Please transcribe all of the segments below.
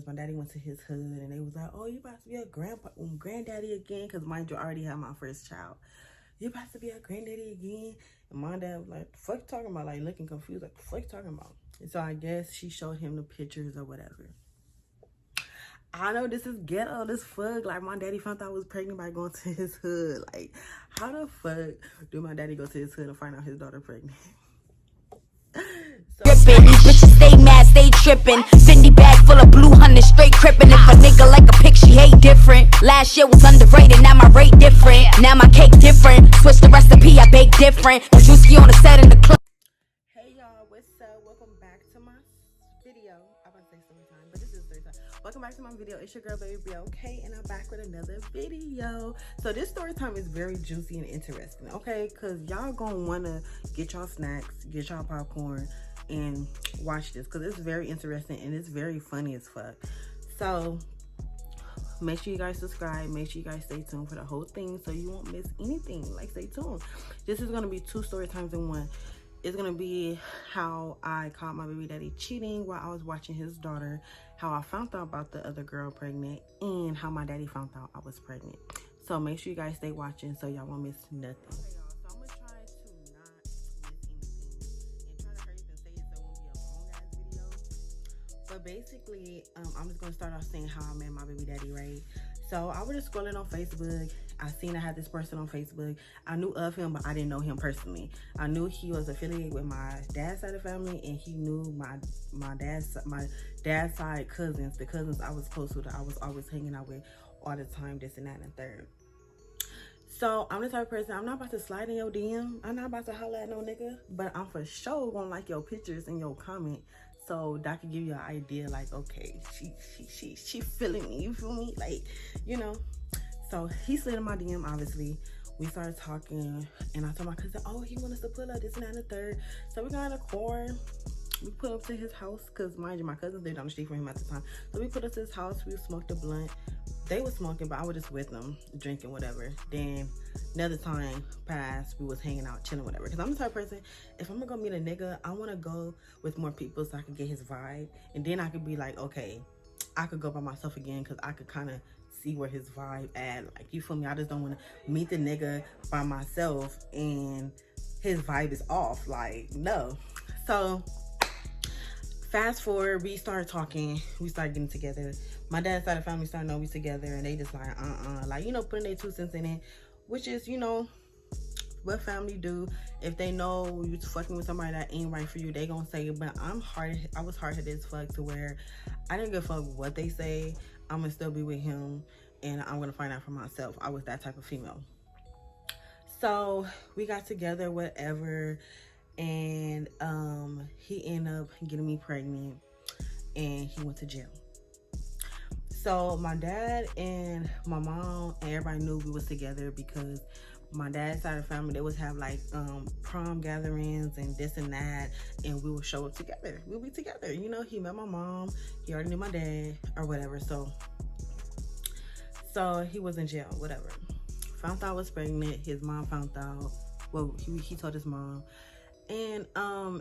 was my daddy went to his hood and they was like, oh, you about to be a granddaddy again, because mind you, I already had my first child. You about to be a granddaddy again? And my dad was like, the fuck you talking about? Like, looking confused, like, the fuck you talking about? And so I guess she showed him the pictures or whatever. I know this is ghetto, this fuck. Like, my daddy found out I was pregnant by going to his hood. Like, how the fuck do my daddy go to his hood and find out his daughter pregnant? Bitches stay mad, stay trippin'. Fendi bag full of blue honey, straight crippin'. If a nigga like a pic, she hate different. Last year was underrated, now my rate different. Now my cake different. Switch the recipe, I bake different. Juicy on the set in the club. Hey y'all, what's up? Welcome back to my video. I'm about to say story time, but this is story time. Welcome back to my video. It's your girl Baby, okay? And I'm back with another video. So this story time is very juicy and interesting, okay? Because y'all gonna wanna get y'all snacks, get y'all popcorn, and watch this because it's very interesting and it's very funny as fuck. So make sure you guys subscribe, make sure you guys stay tuned for the whole thing so you won't miss anything. Like, stay tuned. This is gonna be 2 story times in one. It's gonna be how I caught my baby daddy cheating while I was watching his daughter, how I found out about the other girl pregnant, and how my daddy found out I was pregnant. So make sure you guys stay watching so y'all won't miss nothing. Okay, y'all, so I'm gonna try to not miss anything and try to hurry up and say it so it won't be a long ass video. But basically, I'm just gonna start off saying how I met my baby daddy, right? So I was just scrolling on Facebook. I seen I had this person on Facebook. I knew of him, but I didn't know him personally. I knew he was affiliated with my dad's side of the family, and he knew my dad's side cousins, the cousins I was close to, that I was always hanging out with all the time, this and that and the third. So I'm the type of person, I'm not about to slide in your DM. I'm not about to holler at no nigga, but I'm for sure gonna like your pictures and your comment. So that could give you an idea, like, okay, she feeling me, you feel me? Like, you know. So he slid in my DM, obviously. We started talking, and I told my cousin, oh, he want us to pull up, this and that and the third. So we got in a car. We put up to his house, because mind you, my cousins lived down the street from him at the time. So we put up to his house, we smoked a blunt. They were smoking, but I was just with them, drinking, whatever. Then another time passed, we was hanging out, chilling, whatever. Because I'm the type of person, if I'm gonna go meet a nigga, I want to go with more people so I can get his vibe. And then I could be like, okay, I could go by myself again, because I could kind of see where his vibe at. Like, you feel me? I just don't want to meet the nigga by myself and his vibe is off. Like, no. So fast forward, we started talking, we started getting together. My dad's side of the family started knowing we together, and they just like, like, you know, putting their 2 cents in it, which is, you know, what family do. If they know you fucking with somebody that ain't right for you, they gonna say it. But I was hard-headed as fuck, to where I didn't give a fuck what they say. I'm gonna still be with him, and I'm gonna find out for myself. I was that type of female. So we got together, whatever, and he ended up getting me pregnant, and he went to jail. So my dad and my mom and everybody knew we was together, because my dad's side of the family, they would have like prom gatherings and this and that, and we would show up together. We'll be together, you know. He met my mom, he already knew my dad or whatever. So he was in jail, whatever. Found out I was pregnant. His mom found out. Well, he told his mom, and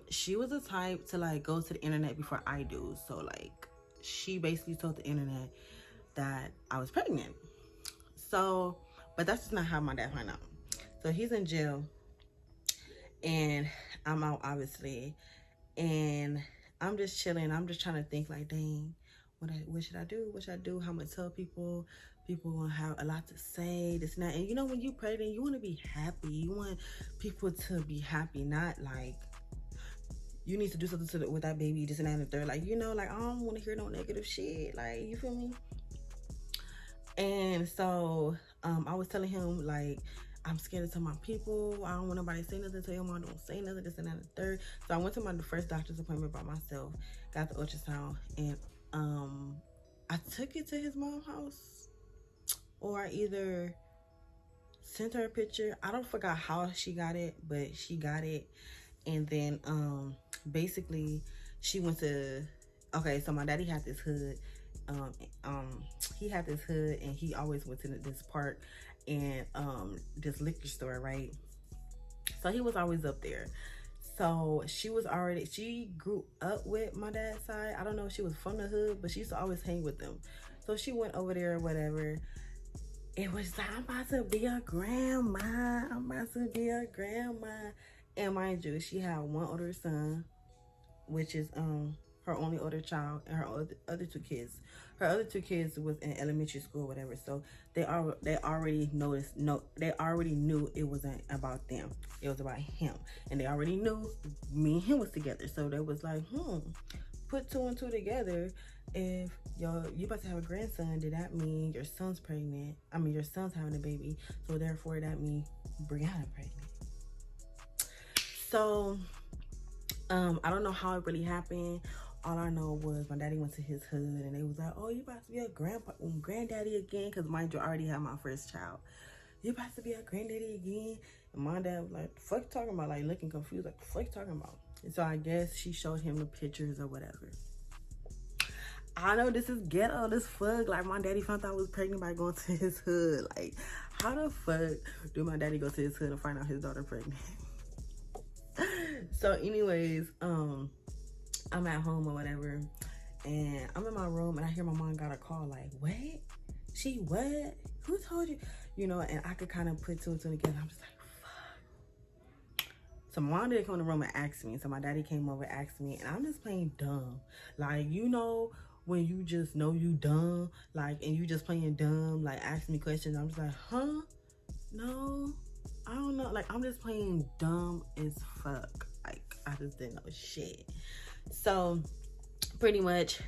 she was the type to like go to the internet before I do. So like, she basically told the internet that I was pregnant. So, but that's just not how my dad found out. So he's in jail, and I'm out, obviously, and I'm just chilling. I'm just trying to think, like, dang, what should I do? What should I do? How am I gonna tell people? People gonna have a lot to say, this and that. And you know, when you're pregnant, you want to be happy. You want people to be happy, not like you need to do something with that baby, this and that and the third. Like, you know, like, I don't want to hear no negative shit. Like, you feel me? And so I was telling him, like, I'm scared to tell my people. I don't want nobody to say nothing. Tell your mom don't say nothing, this and that and the third. So I went to my first doctor's appointment by myself, got the ultrasound, and I took it to his mom's house, or I either sent her a picture. I don't forgot how she got it, but she got it. And then basically she went to, okay, so my daddy had this hood. He had this hood, and he always went to this park and this liquor store, right? So he was always up there. So she grew up with my dad's side. I don't know if she was from the hood, but she used to always hang with them. So she went over there or whatever. It was like, I'm about to be a grandma. I'm about to be a grandma. And mind you, she had one older son, which is her only older child, and her other two kids. Her other two kids was in elementary school, whatever. So they already knew it wasn't about them. It was about him, and they already knew me and him was together. So they was like, put two and two together. If you about to have a grandson, did that mean your son's pregnant? I mean, your son's having a baby, so therefore that means Brianna pregnant. So I don't know how it really happened. All I know was my daddy went to his hood and they was like, oh, you about to be a granddaddy again? Because mind you, I already had my first child. You about to be a granddaddy again? And my dad was like, the fuck you talking about? Like looking confused, like the fuck you talking about? And so I guess she showed him the pictures or whatever. I know this is ghetto, this fuck. Like my daddy found out I was pregnant by going to his hood. Like how the fuck do my daddy go to his hood and find out his daughter pregnant? So anyways, I'm at home or whatever, and I'm in my room and I hear my mom got a call like, what? She what? Who told you? You know, and I could kind of put two and two together. I'm just like, fuck. So my mom didn't come in the room and ask me. So my daddy came over and asked me, and I'm just playing dumb. Like, you know, when you just know you dumb, like, and you just playing dumb, like, asking me questions. I'm just like, huh? No, I don't know. Like, I'm just playing dumb as fuck. Like, I just didn't know shit. So pretty much,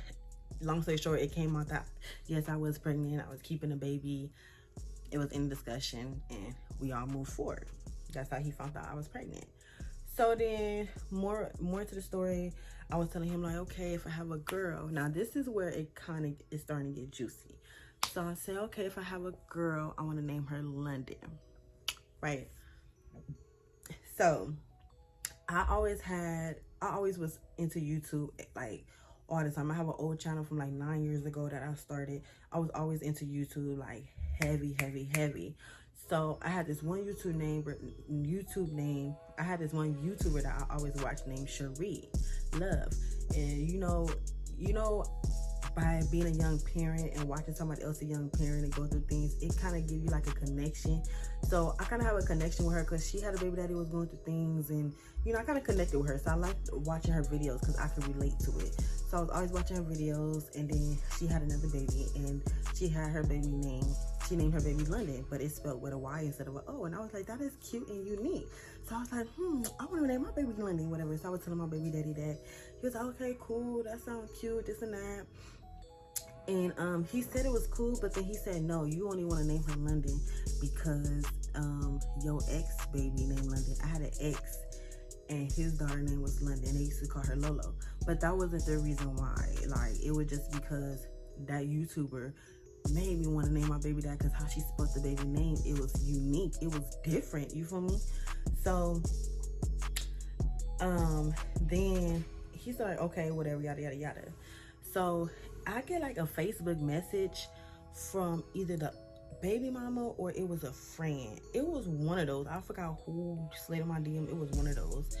long story short, it came out that yes, I was pregnant. I was keeping a baby. It was in discussion and we all moved forward. That's how he found out I was pregnant. So then more to the story, I was telling him like, okay, if I have a girl, now this is where it kind of is starting to get juicy. So I said, okay, if I have a girl, I want to name her London, right? So I always was into YouTube like all the time. I have an old channel from like 9 years ago that I started. I was always into YouTube like heavy. So I had this one YouTube name. I had this one YouTuber that I always watched named Cherie Love. And you know, by being a young parent and watching somebody else a young parent and go through things, it kind of gives you like a connection. So I kind of have a connection with her because she had a baby daddy was going through things, and you know, I kind of connected with her. So I liked watching her videos because I could relate to it. So I was always watching her videos, and then she had another baby, and she named her baby London, but it's spelled with a Y instead of an O. And I was like, that is cute and unique. So I was like, I want to name my baby London, whatever. So I was telling my baby daddy that. He was like, okay, cool, that sounds cute, this and that. And he said it was cool, but then he said, no, you only want to name her London because your ex baby named London. I had an ex and his daughter name was London. They used to call her Lolo. But that wasn't the reason why. Like, it was just because that YouTuber made me want to name my baby that, because how she spelled the baby name, it was unique. It was different, you feel me? So then he's like, okay, whatever, yada yada yada. So I get like a Facebook message from either the baby mama or it was a friend. It was one of those. I forgot who slid in my DM. It was one of those.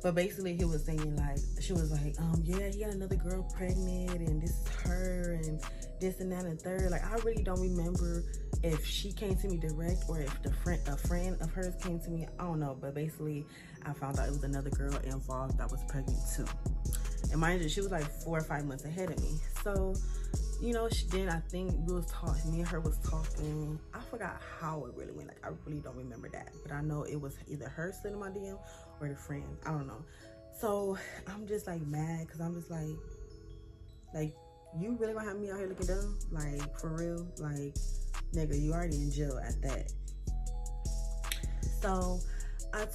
But basically he was saying like, she was like, yeah, he got another girl pregnant and this is her and this and that and third. Like, I really don't remember if she came to me direct or if a friend of hers came to me. I don't know. But basically I found out it was another girl involved that was pregnant too. And mind you, she was like 4 or 5 months ahead of me. So, you know, then I think me and her was talking. I forgot how it really went. Like, I really don't remember that. But I know it was either her sending my DM or the friend. I don't know. So I'm just like mad because I'm just like, you really gonna have me out here looking dumb? Like, for real? Like, nigga, you already in jail at that. So I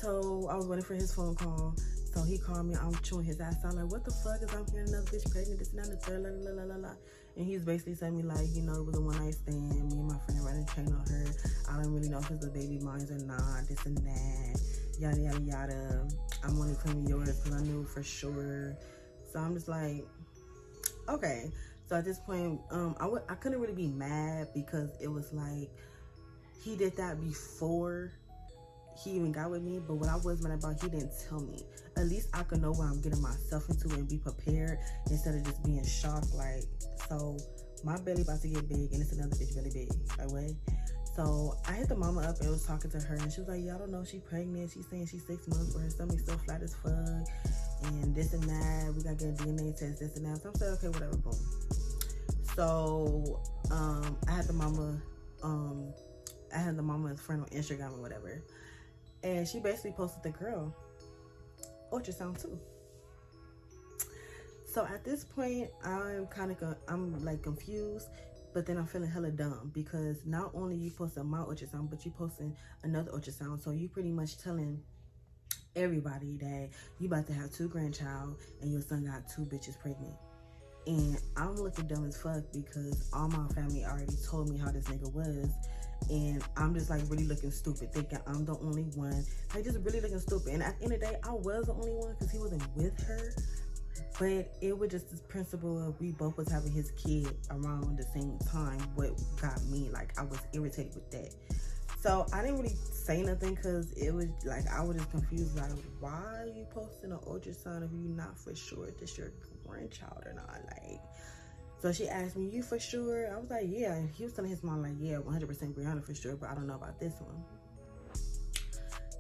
was waiting for his phone call. So he called me, I'm chewing his ass out like, what the fuck is I'm hearing another bitch pregnant, this and that, and the third, la la la la la. And he's basically telling me like, you know, it was a one night stand, me and my friend ran a train on her. I don't really know if it's the baby mines or not, this and that, yada yada yada. I'm only claiming yours because I knew for sure. So I'm just like, okay. So at this point, I couldn't really be mad because it was like, he did that before he even got with me. But what I was mad about, he didn't tell me. At least I could know what I'm getting myself into and be prepared instead of just being shocked. Like, so my belly about to get big and it's another bitch belly big. Like, what? So I hit the mama up and was talking to her, and she was like, yeah, I don't know, she pregnant. She's saying she's 6 months, but her stomach's still flat as fuck, and this and that. We gotta get a DNA test, this and that. So I'm saying, okay, whatever, boom. So I had the mama's friend on Instagram or whatever, and she basically posted the girl ultrasound too. So at this point, I'm like confused, but then I'm feeling hella dumb because not only you posting my ultrasound, but you posting another ultrasound. So you pretty much telling everybody that you about to have 2 grandchild and your son got 2 bitches pregnant. And I'm looking dumb as fuck because all my family already told me how this nigga was. And I'm just like really looking stupid, thinking I'm the only one. Like, just really looking stupid. And at the end of the day, I was the only one because he wasn't with her. But it was just this principle of we both was having his kid around the same time. What got me, like, I was irritated with that. So I didn't really say nothing because it was like, I was just confused. Like, why are you posting an ultrasound if you're not for sure if this your grandchild or not? Like, so she asked me, you for sure? I was like, yeah. And he was telling his mom, like, yeah, 100% Brianna for sure, but I don't know about this one.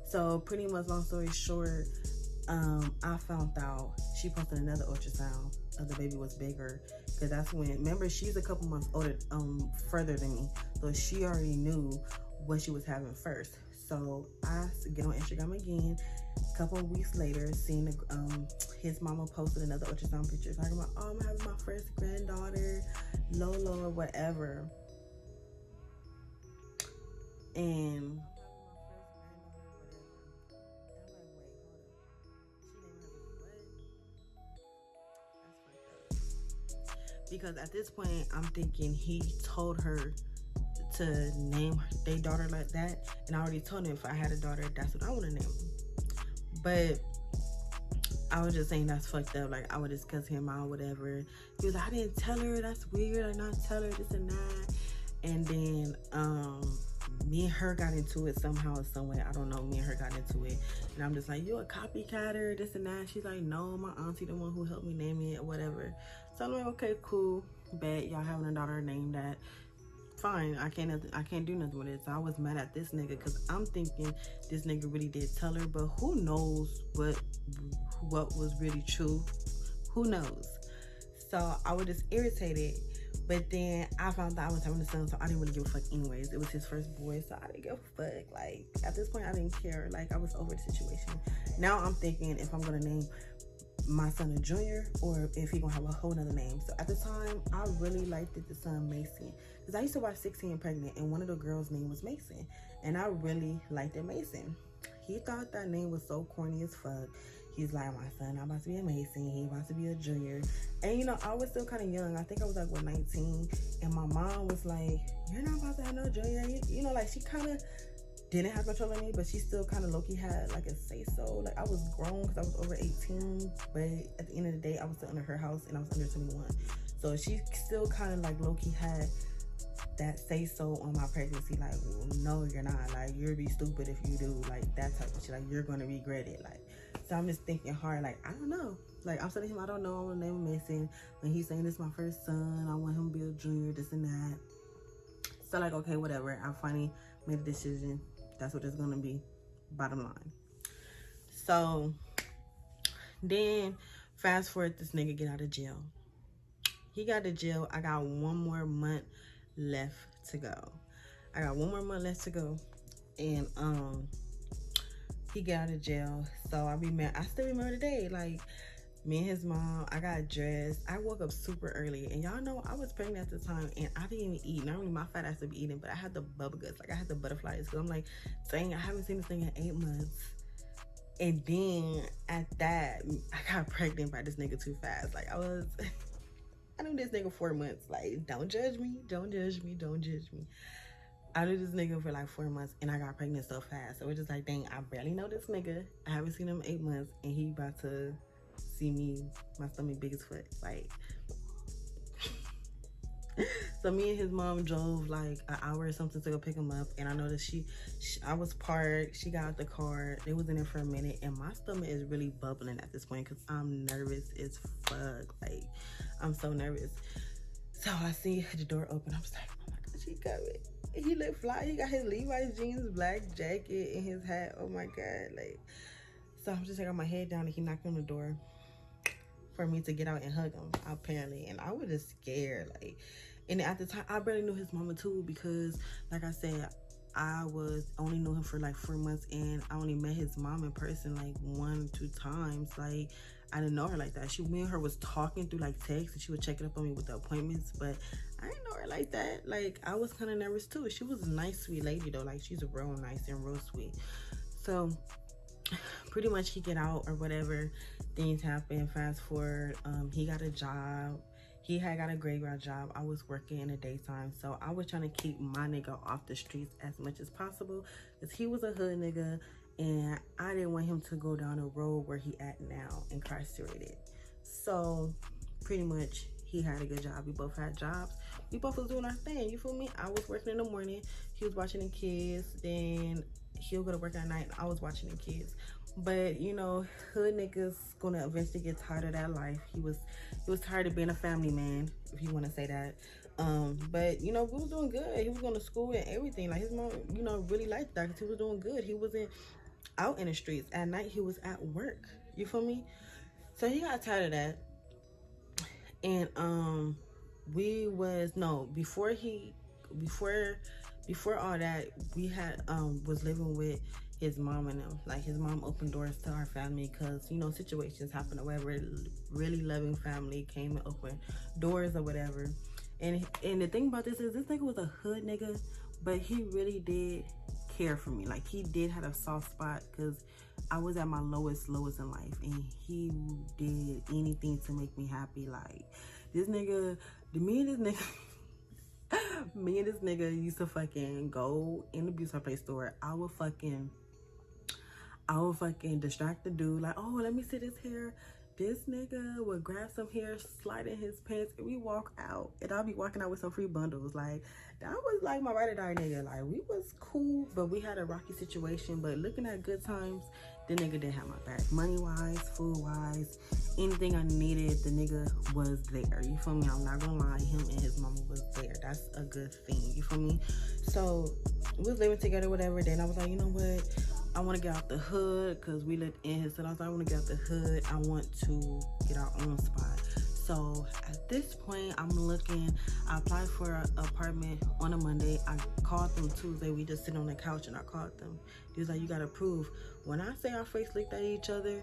So pretty much, long story short, I found out she posted another ultrasound of the baby was bigger, because that's when, remember, she's a couple months older, further than me, so she already knew what she was having first. So I get on Instagram again a couple of weeks later, seeing his mama posted another ultrasound picture talking about, oh, I'm having my first granddaughter, Lolo or whatever. And because at this point I'm thinking he told her to name their daughter like that, and I already told him if I had a daughter, that's what I want to name him. But I was just saying that's fucked up. Like, I would just cuss him out, whatever. He was like, I didn't tell her, that's weird, I not tell her this and that. And then me and her got into it somehow, some way. I don't know, me and her got into it, and I'm just like, you a copycatter, this and that. She's like, no, my auntie the one who helped me name it or whatever. So I'm like, okay, cool, bet y'all having a daughter named that. Fine, I can't do nothing with it. So I was mad at this nigga because I'm thinking this nigga really did tell her, but who knows what was really true? Who knows? So I was just irritated. But then I found out I was having a son, so I didn't really give a fuck anyways. It was his first boy, so I didn't give a fuck. Like, at this point, I didn't care. Like, I was over the situation. Now I'm thinking if I'm gonna name my son a Junior or if he gonna have a whole nother name. So at the time, I really liked the son Mason, because I used to watch 16 and Pregnant, and one of the girls' name was Mason, and I really liked it, Mason. He thought that name was so corny as fuck. He's like, my son, I'm about to be a Mason, he about to be a Junior. And you know, I was still kind of young. I think I was like, what, 19? And my mom was like, you're not about to have no Junior. You know, like, she kind of didn't have control of me, but she still kind of low-key had like a say-so. Like, I was grown because I was over 18, but at the end of the day, I was still under her house and I was under 21. So she still kind of like low-key had that say-so on my pregnancy. Like, well, no, you're not. Like, you'll be stupid if you do. Like, that type of shit. Like, you're going to regret it. Like, so I'm just thinking hard. Like, I don't know. Like, I'm telling him I don't know. I'm going to name him Mason. When he's saying this is my first son, I want him to be a Junior, this and that. So, like, okay, whatever. I finally made a decision. That's what it's gonna be, bottom line. So then fast forward, this nigga get out of jail. He got out of jail. I got 1 more month left to go. And he got out of jail. So I still remember the day. Like, me and his mom, I got dressed. I woke up super early, and y'all know I was pregnant at the time, and I didn't even eat. Not really my fat ass to be eating, but I had the bubble guts. Like, I had the butterflies. So I'm like, dang, I haven't seen this thing in 8 months. And then at that, I got pregnant by this nigga too fast. Like, I knew this nigga 4 months. Like, don't judge me. I knew this nigga for like 4 months, and I got pregnant so fast. So it's just like, dang, I barely know this nigga. I haven't seen him in 8 months, and he about to see me, my stomach big as fuck. Like, So me and his mom drove like an hour or something to go pick him up, and I noticed I was parked. She got out the car. They was in there for a minute, and my stomach is really bubbling at this point because I'm nervous as fuck. Like, I'm so nervous. So I see the door open. I was like, oh my god, she coming. He looked fly. He got his Levi's jeans, black jacket, and his hat. Oh my god, like. So I'm just like, got my head down, and he knocked on the door for me to get out and hug him, apparently. And I was just scared, like. And at the time, I barely knew his mama too, because like I said, I only knew him for like 4 months, and I only met his mom in person like 1 or 2 times. Like, I didn't know her like that. Me and her was talking through like text, and she would check it up on me with the appointments, but I didn't know her like that. Like, I was kind of nervous too. She was a nice, sweet lady though. Like, she's real nice and real sweet. So pretty much he get out or whatever, things happen. Fast forward, he got a job. He had got a graveyard job. I was working in the daytime, so I was trying to keep my nigga off the streets as much as possible, because he was a hood nigga, and I didn't want him to go down a road where he at now, incarcerated. So pretty much he had a good job. We both had jobs. We both was doing our thing, you feel me? I was working in the morning, he was watching the kids, then he'll go to work at night, and I was watching the kids. But you know, hood niggas gonna eventually get tired of that life. He was tired of being a family man, if you want to say that. But you know, we was doing good. He was going to school and everything. Like, his mom, you know, really liked that, because he was doing good. He wasn't out in the streets at night. He was at work, you feel me? So he got tired of that. And before all that, we had was living with his mom and them. Like, his mom opened doors to our family, because you know, situations happen or whatever. Really loving family came and opened doors or whatever. And the thing about this is, this nigga was a hood nigga, but he really did care for me. Like, he did have a soft spot, because I was at my lowest in life, and he did anything to make me happy. Like, this nigga, me and this nigga used to fucking go in the beauty supply store. I would fucking distract the dude, like, oh, let me see this hair. This nigga would grab some hair, slide in his pants, and we walk out. And I'll be walking out with some free bundles. Like, that was like my ride or die nigga. Like, we was cool, but we had a rocky situation. But looking at good times, the nigga didn't have my back. Money-wise, food-wise, anything I needed, the nigga was there. You feel me? I'm not gonna lie, him and his mama was there. That's a good thing. You feel me? So, we was living together, whatever. Then I was like, you know what? I want to get out the hood, because we lived in his. So I was like, I want to get out the hood. I want to get our own spot. So at this point, I'm looking. I applied for an apartment on a Monday. I called them Tuesday. We just sit on the couch, and I called them. He was like, you got approved. When I say our face looked at each other,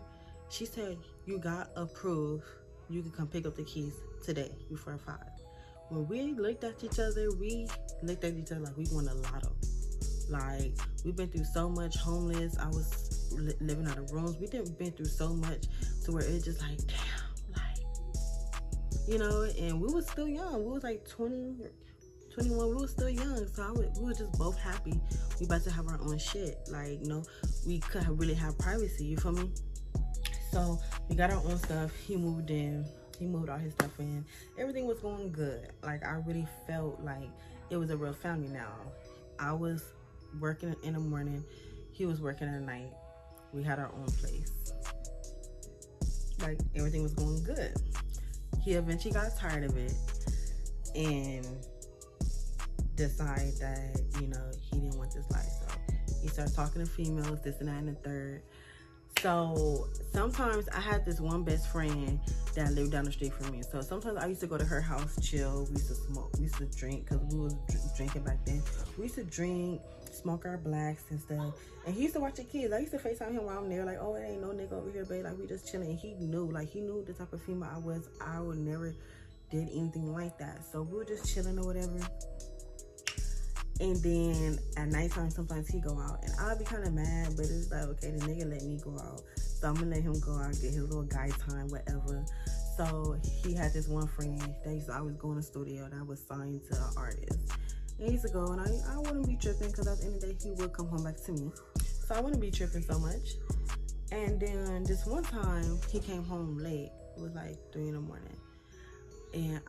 she said, you got approved. You can come pick up the keys today before 5. When we looked at each other, like we won a lotto. Like, we've been through so much, homeless. I was living out of rooms. We didn't been through so much to where it's just like, damn, like, you know. And we was still young. We was like 20, 21. We was still young. So we were just both happy. We about to have our own shit. Like, you know, we could really have privacy. You feel me? So we got our own stuff. He moved in. He moved all his stuff in. Everything was going good. Like, I really felt like it was a real family now. I was working in the morning, he was working at night. We had our own place. Like, everything was going good. He eventually got tired of it and decided that, you know, he didn't want this life. So he started talking to females, this and that and the third. So sometimes I had this one best friend that lived down the street from me. So sometimes I used to go to her house, chill. We used to smoke. We used to drink, because we was drinking back then. We used to drink, smoke our blacks and stuff. And he used to watch the kids. I used to FaceTime him while I'm there, like, oh, it ain't no nigga over here, babe. Like, we just chilling. And he knew the type of female I was. I would never did anything like that. So we were just chilling or whatever. And then at nighttime, sometimes he go out, and I'll be kind of mad, but it's like, okay, the nigga let me go out, so I'm gonna let him go out, get his little guy time, whatever. So he had this one friend that used to always go in the studio that was signed to an artist. And he used to go, and I wouldn't be tripping, because at the end of the day, he would come home back to me. So I wouldn't be tripping so much. And then this one time, he came home late. It was like 3 in the morning. And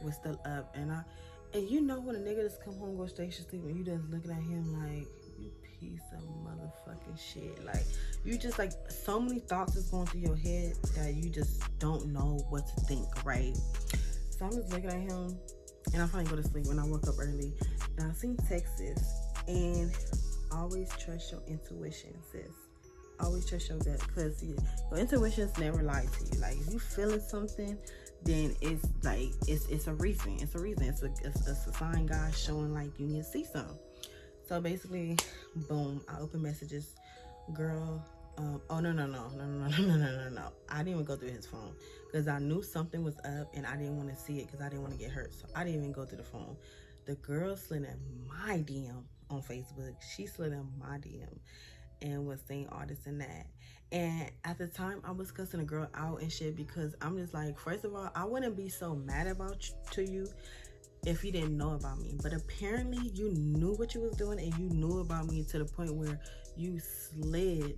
was still up, and you know when a nigga just come home, go straight to sleep, and you just looking at him like, you piece of motherfucking shit. Like, you just like, so many thoughts is going through your head that you just don't know what to think, right? So I'm just looking at him, and I'm trying to go to sleep when I woke up early, and I seen Texas, and always trust your intuition, sis. Always trust your gut, because your intuitions never lie to you. Like, if you feeling something, then it's like, it's a reason. It's a sign God showing like you need to see something. So basically, boom, I open messages, girl. Oh no. I didn't even go through his phone because I knew something was up and I didn't want to see it because I didn't want to get hurt. So I didn't even go through the phone. The girl slid in my DM on Facebook. She slid in my DM and was saying all this and that. And at the time, I was cussing the girl out and shit because I'm just like, first of all, I wouldn't be so mad about you if you didn't know about me. But apparently, you knew what you was doing and you knew about me to the point where you slid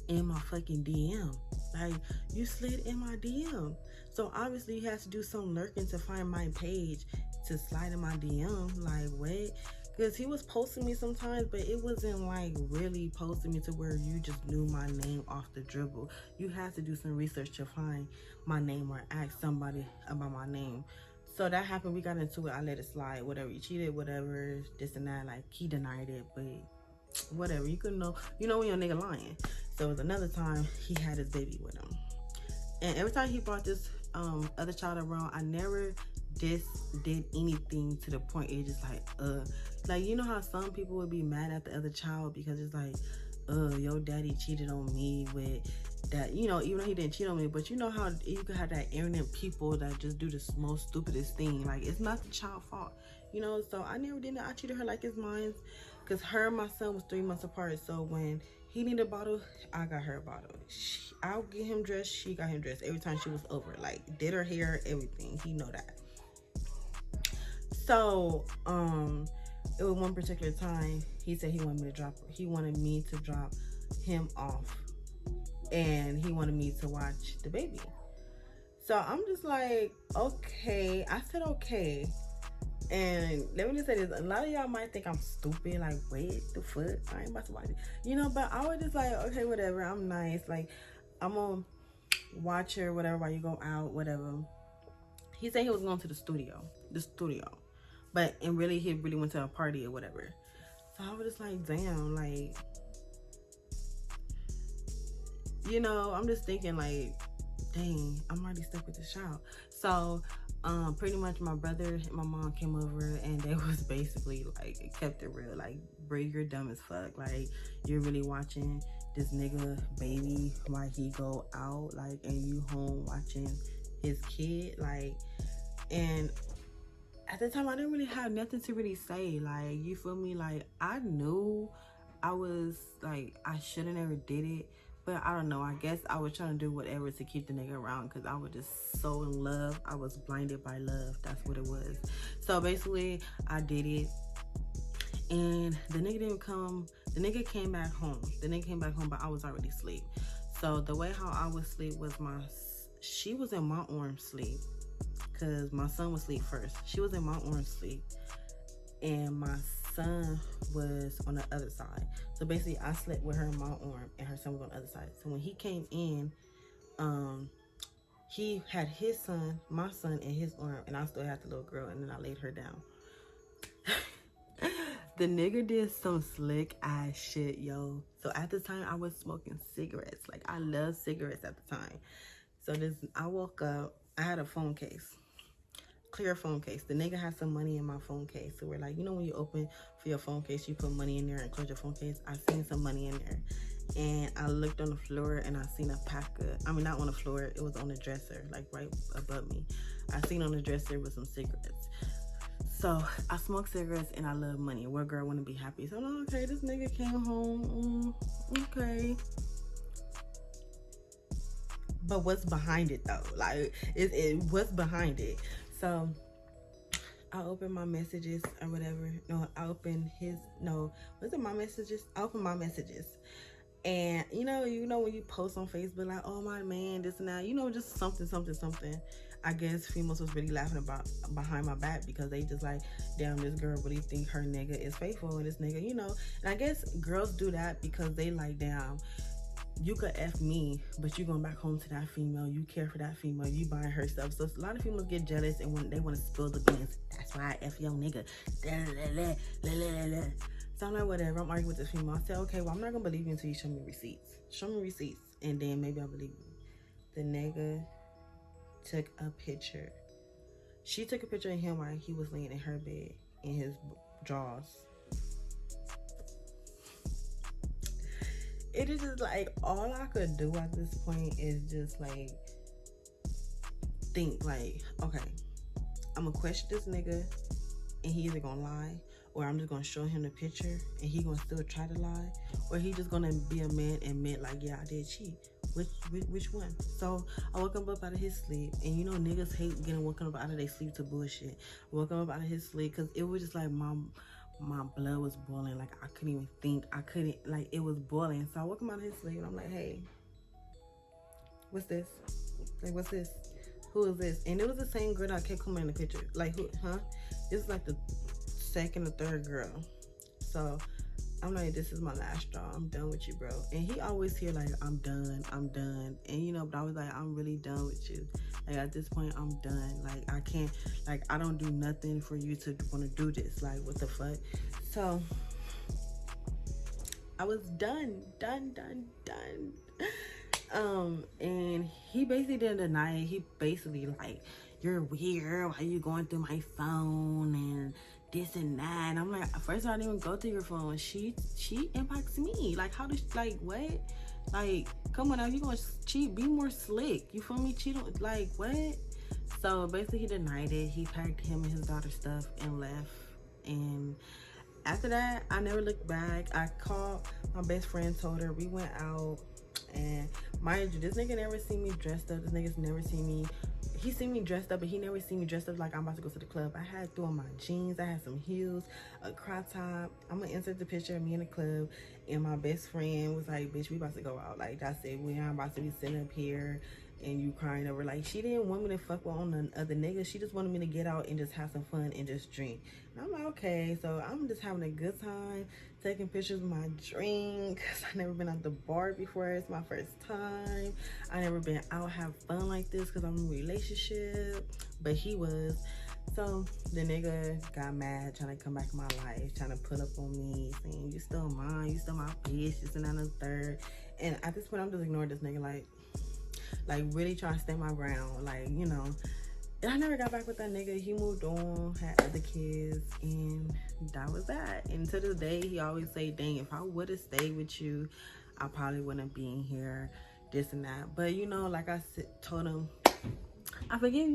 in my fucking DM. Like, you slid in my DM. So obviously, you had to do some lurking to find my page to slide in my DM. Like, what? Because he was posting me sometimes, but it wasn't like really posting me to where you just knew my name off the dribble. You had to do some research to find my name or ask somebody about my name. So that happened. We got into it. I let it slide. Whatever. You cheated, whatever, this and that. Like, he denied it, but whatever. You couldn't know. You know when your nigga lying. So it was another time he had his baby with him. And every time he brought this other child around, I never did anything to the point it's just like, you know how some people would be mad at the other child because it's like, your daddy cheated on me with that, you know, even though he didn't cheat on me. But you know how you could have that ignorant people that just do the most stupidest thing. Like, it's not the child's fault, you know. So I never did it. I treated her like it's mine, because her and my son was 3 months apart. So when he needed a bottle, I got her a bottle. I'll get him dressed, she got him dressed every time she was over. Like, did her hair, everything. He know that. So it was one particular time he said he wanted me to drop him off, and he wanted me to watch the baby. So I'm just like, okay. I said okay. And let me just say this, a lot of y'all might think I'm stupid, like, wait, the fuck, I ain't about to watch it, you know. But I was just like, okay, whatever, I'm nice, like, I'm gonna watch her, whatever, while you go out, whatever. He said he was going to the studio, but and really he really went to a party or whatever. So I was just like, damn, like, you know, I'm just thinking like, dang, I'm already stuck with this child. So pretty much my brother and my mom came over, and they was basically like, it kept it real, like, bro, you're dumb as fuck, like, you're really watching this nigga baby while he go out, like, and you home watching his kid, like. And at the time, I didn't really have nothing to really say, like, you feel me? Like, I knew I was like, I should have never did it, but I don't know, I guess I was trying to do whatever to keep the nigga around, because I was just so in love. I was blinded by love. That's what it was. So basically, I did it, and the nigga didn't come. The nigga came back home. But I was already asleep. So the way how I was asleep was she was in my arm sleep, because my son was asleep first. She was in my arm sleep, and my son was on the other side. So basically, I slept with her in my arm, and her son was on the other side. So when he came in, he had my son in his arm, and I still had the little girl, and then I laid her down. The nigga did some slick ass shit, yo. So at the time, I was smoking cigarettes. Like, I love cigarettes at the time. So I woke up, I had a phone case. Clear phone case. The nigga had some money in my phone case. So we're like, you know, when you open for your phone case, you put money in there and close your phone case. I seen some money in there, and I looked on the floor, and I seen a pack of, I mean, not on the floor, it was on the dresser, like right above me. I seen on the dresser with some cigarettes. So I smoke cigarettes and I love money. What girl wouldn't be happy? So I'm like, okay, this nigga came home, okay. But what's behind it though? Like, what's behind it? So I opened my messages or whatever. No, I opened was it my messages? I opened my messages. And you know when you post on Facebook like, oh my man, this and that, you know, just something. I guess females was really laughing about behind my back because they just like, damn, this girl really think her nigga is faithful and this nigga, you know. And I guess girls do that because they like, damn, you could F me, but you going back home to that female, you care for that female, you buying her stuff. So a lot of females get jealous and when they want to spill the beans, that's why I F your nigga. So I'm like, whatever, I'm arguing with this female. I said, okay, well, I'm not gonna believe you until you show me receipts. Show me receipts, and then maybe I'll believe you. The nigga took a picture. She took a picture of him while he was laying in her bed in his drawers. It is just like, all I could do at this point is just like think like, okay, I'm gonna question this nigga and he either gonna lie, or I'm just gonna show him the picture and he gonna still try to lie, or he just gonna be a man and admit like, yeah, I did cheat. Which one? So I woke him up out of his sleep, and you know niggas hate getting woken up out of their sleep to bullshit. I woke him up out of his sleep because it was just like my blood was boiling. Like I couldn't even think. I couldn't, like, it was boiling. So I woke him out of his sleep and I'm like, hey, what's this? Like, what's this? Who is this? And it was the same girl that kept coming in the picture. Like, who, huh? This is like the second or third girl. So I'm like, this is my last straw. I'm done with you, bro. And he always hear like, I'm done. And you know, but I was like, I'm really done with you. Like at this point, I'm done. Like I can't, like I don't do nothing for you to want to do this. Like what the fuck? So I was done. And he basically didn't deny it. He basically like, you're weird. Why are you going through my phone and this and that? And I'm like, first I didn't even go through your phone. She inboxed me. Like, how does, like, what? Like, come on now, you gonna cheat? Be more slick. You feel me? Cheat on, like, what? So basically he denied it. He packed him and his daughter's stuff and left. And after that, I never looked back. I called my best friend, told her, we went out. And mind you, this nigga never seen me dressed up. This nigga's never seen me. He seen me dressed up, but he never seen me dressed up like I'm about to go to the club. I had through on my jeans. I had some heels, a crop top. I'm gonna insert the picture of me in the club. And my best friend was like, bitch, we about to go out. Like, that's it. We aren't about to be sitting up here and you crying over. Like, she didn't want me to fuck with on the other niggas. She just wanted me to get out and just have some fun and just drink. And I'm like, okay. So I'm just having a good time, taking pictures of my drink. Cause I never been at the bar before. It's my first time. I never been out have fun like this because I'm in a relationship. But he was. So the nigga got mad, trying to come back in my life, trying to pull up on me, saying, you still mine, you still my bitch, this and that and the third. And at this point, I'm just ignoring this nigga, like really trying to stand my ground, like, you know. And I never got back with that nigga. He moved on, had other kids, and that was that. And to this day, he always say, dang, if I would have stayed with you, I probably wouldn't be in here, this and that. But, you know, like I told him, I forgive you.